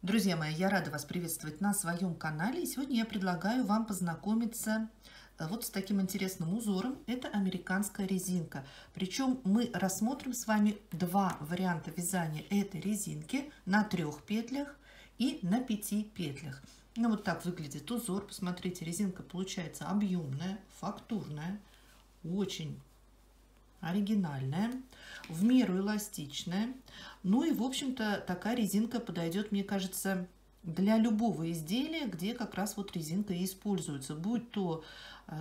Друзья мои, я рада вас приветствовать на своем канале. И сегодня я предлагаю вам познакомиться вот с таким интересным узором. Это американская резинка. Причем мы рассмотрим с вами два варианта вязания этой резинки на 3 петлях и на 5 петлях. Ну вот так выглядит узор. Посмотрите, резинка получается объемная, фактурная, очень оригинальная, в меру эластичная. Ну и, в общем-то, такая резинка подойдет, мне кажется, для любого изделия, где как раз вот резинка и используется. Будь то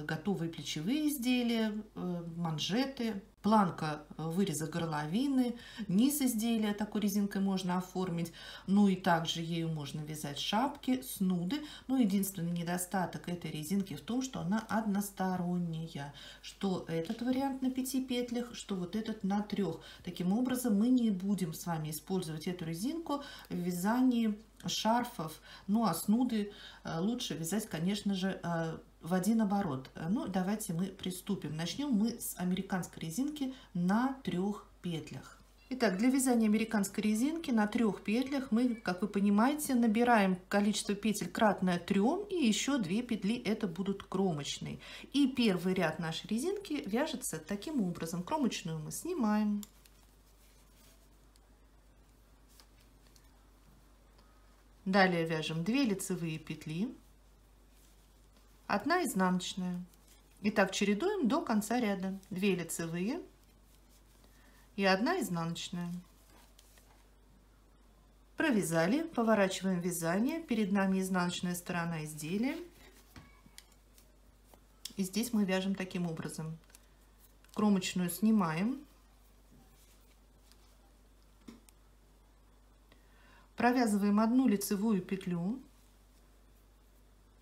готовые плечевые изделия, манжеты, планка выреза горловины, низ изделия такой резинкой можно оформить. Ну и также ею можно вязать шапки, снуды. Но единственный недостаток этой резинки в том, что она односторонняя. Что этот вариант на 5 петлях, что вот этот на 3. Таким образом, мы не будем с вами использовать эту резинку в вязании шарфов. Ну а снуды лучше вязать, конечно же, в один оборот. Ну, давайте мы приступим. Начнем мы с американской резинки на 3 петлях. Итак, для вязания американской резинки на 3 петлях мы, как вы понимаете, набираем количество петель кратное 3, и еще 2 петли это будут кромочные. И первый ряд нашей резинки вяжется таким образом. Кромочную мы снимаем. Далее вяжем 2 лицевые петли, 1 изнаночная. Итак, чередуем до конца ряда. 2 лицевые и 1 изнаночная. Провязали, поворачиваем вязание. Перед нами изнаночная сторона изделия. И здесь мы вяжем таким образом. Кромочную снимаем. Провязываем 1 лицевую петлю.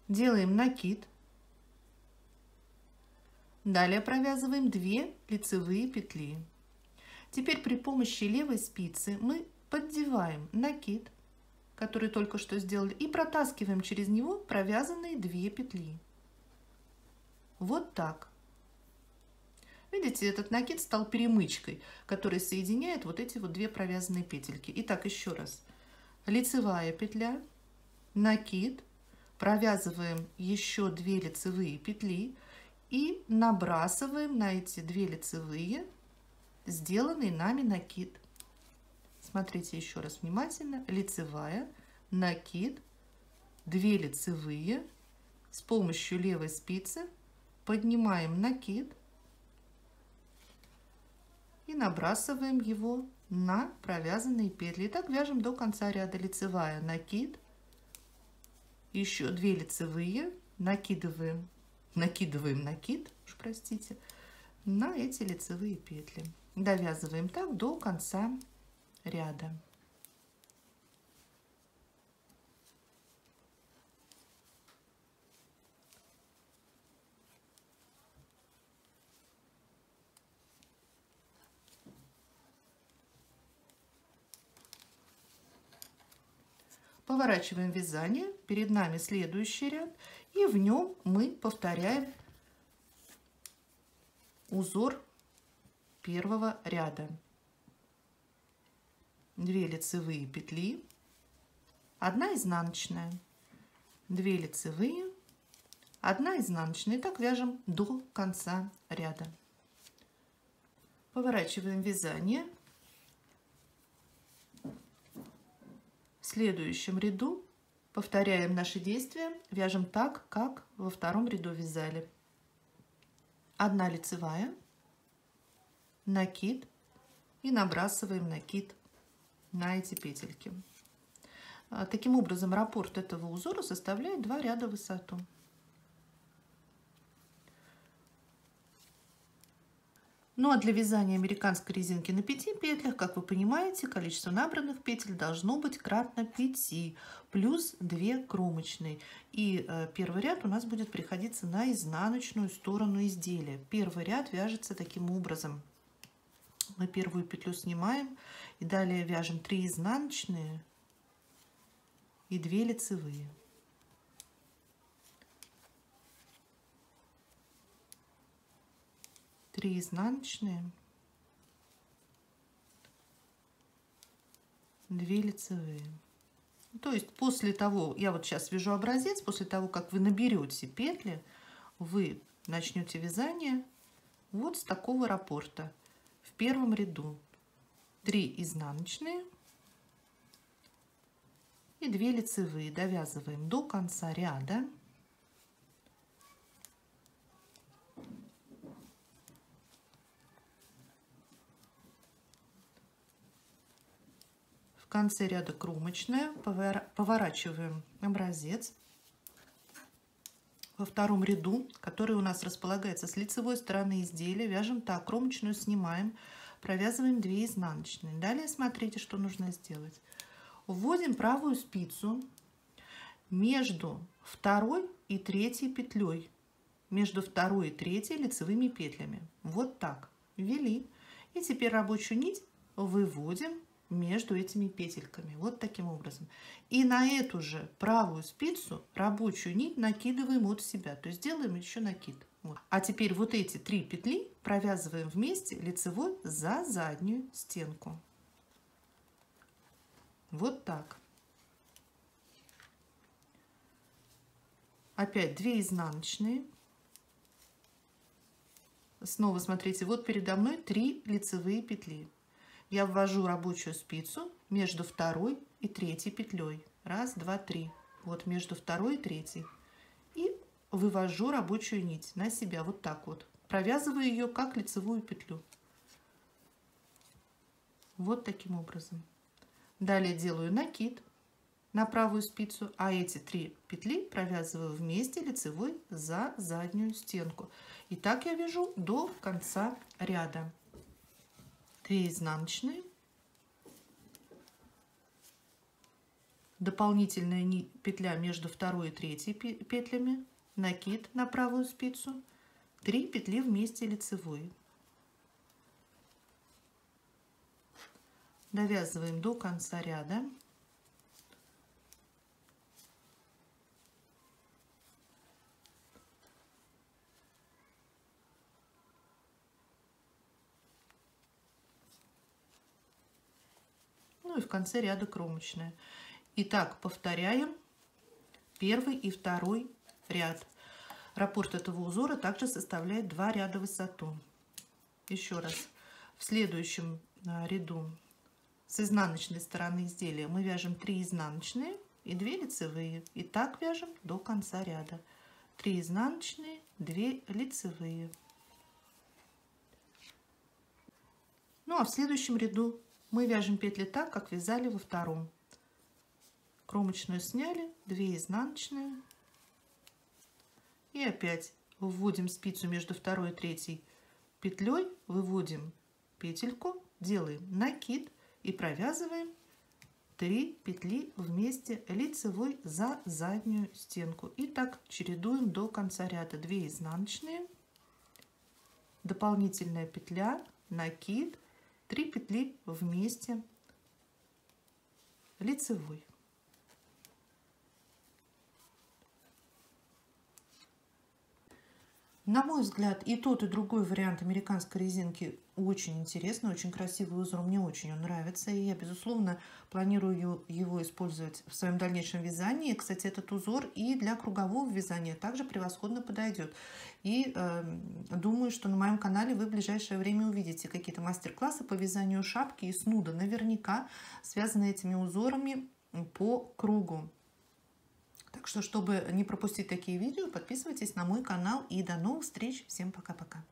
Делаем накид. Далее провязываем 2 лицевые петли. Теперь при помощи левой спицы мы поддеваем накид, который только что сделали, и протаскиваем через него провязанные 2 петли. Вот так. Видите, этот накид стал перемычкой, которая соединяет вот эти вот 2 провязанные петельки. Итак, еще раз. Лицевая петля, накид, провязываем еще 2 лицевые петли и набрасываем на эти 2 лицевые сделанный нами накид. Смотрите еще раз внимательно. Лицевая, накид, 2 лицевые. С помощью левой спицы поднимаем накид и набрасываем его на провязанные петли. И так вяжем до конца ряда. Лицевая, накид, еще 2 лицевые, накидываем накид, уж простите, на эти лицевые петли. Довязываем так до конца ряда. Поворачиваем вязание, перед нами следующий ряд, и в нем мы повторяем узор первого ряда. 2 лицевые петли, 1 изнаночная, 2 лицевые, 1 изнаночная. И так вяжем до конца ряда. Поворачиваем вязание. В следующем ряду повторяем наши действия, вяжем так, как во втором ряду вязали. 1 лицевая, накид и набрасываем накид на эти петельки. Таким образом, раппорт этого узора составляет 2 ряда в высоту. Ну а для вязания американской резинки на 5 петлях, как вы понимаете, количество набранных петель должно быть кратно 5, плюс 2 кромочные. И первый ряд у нас будет приходиться на изнаночную сторону изделия. Первый ряд вяжется таким образом. Мы первую петлю снимаем и далее вяжем 3 изнаночные и 2 лицевые. 3 изнаночные, 2 лицевые. То есть после того, я вот сейчас вяжу образец, после того, как вы наберете петли, вы начнете вязание вот с такого раппорта. В первом ряду 3 изнаночные и 2 лицевые. Довязываем до конца ряда. В конце ряда кромочная, поворачиваем образец. Во втором ряду, который у нас располагается с лицевой стороны изделия, вяжем так: кромочную снимаем, провязываем 2 изнаночные. Далее смотрите, что нужно сделать. Вводим правую спицу между второй и третьей петлей, между второй и третьей лицевыми петлями. Вот так ввели. И теперь рабочую нить выводим между этими петельками, вот таким образом. И на эту же правую спицу рабочую нить накидываем от себя, то есть делаем еще накид. Вот. А теперь вот эти 3 петли провязываем вместе лицевой за заднюю стенку. Вот так. Опять 2 изнаночные. Снова смотрите, вот передо мной 3 лицевые петли. Я ввожу рабочую спицу между второй и третьей петлей. 1, 2, 3. Вот между второй и третьей. И вывожу рабочую нить на себя вот так вот. Провязываю ее как лицевую петлю. Вот таким образом. Далее делаю накид на правую спицу, а эти 3 петли провязываю вместе лицевой за заднюю стенку. И так я вяжу до конца ряда. 2 изнаночные, дополнительная петля между второй и третьей петлями, накид на правую спицу, 3 петли вместе лицевой. Довязываем до конца ряда. Ну и в конце ряда кромочная. Итак, повторяем первый и второй ряд. Раппорт этого узора также составляет 2 ряда в высоту. Еще раз. В следующем ряду с изнаночной стороны изделия мы вяжем 3 изнаночные и 2 лицевые. И так вяжем до конца ряда. 3 изнаночные, 2 лицевые. Ну а в следующем ряду мы вяжем петли так, как вязали во втором. Кромочную сняли, 2 изнаночные. И опять вводим спицу между второй и третьей петлей, выводим петельку, делаем накид и провязываем 3 петли вместе лицевой за заднюю стенку. И так чередуем до конца ряда. 2 изнаночные, дополнительная петля, накид, 3 петли вместе лицевой. На мой взгляд, и тот, и другой вариант американской резинки очень интересный, очень красивый узор. Мне очень он нравится. И я, безусловно, планирую его использовать в своем дальнейшем вязании. Кстати, этот узор и для кругового вязания также превосходно подойдет. И думаю, что на моем канале вы в ближайшее время увидите какие-то мастер-классы по вязанию шапки и снуда. Наверняка связаны этими узорами по кругу. Так что, чтобы не пропустить такие видео, подписывайтесь на мой канал. И до новых встреч. Всем пока-пока.